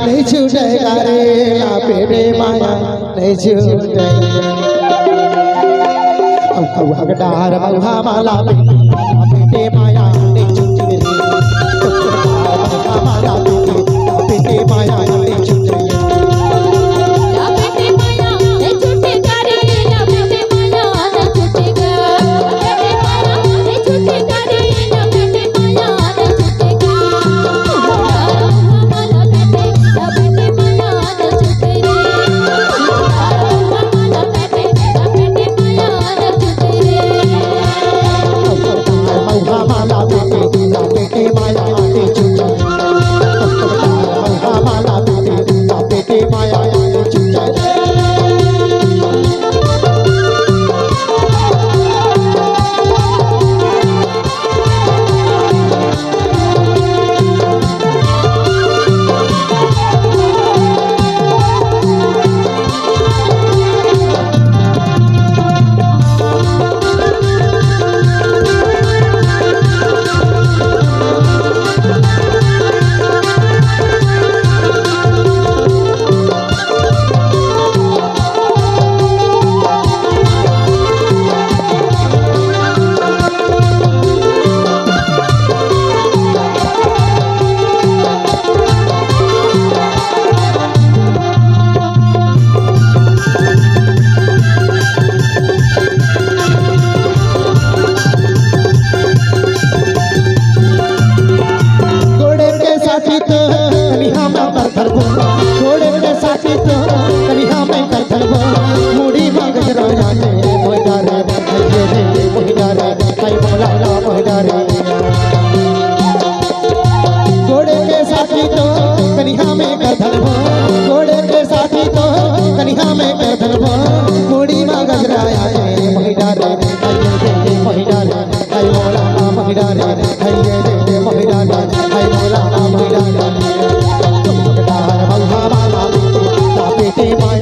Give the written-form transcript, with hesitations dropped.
नहीं छूटेगा रे लपेटे माया नहीं छूटेगा अब डार मल्हा माला लपेटे माया नहीं छूटेगी माला लपेटे माया नहीं छूटेगी घोड़े के साथी तो कन्या में करधन हो घोड़े के साथी तो कन्या में करधन हो मुड़ी में गजराया महिडारे महिडारे हाय मोला महिडारे हाय महिडारे हाय मोला महिडारे तुम डार मल्हा माला पेटे माया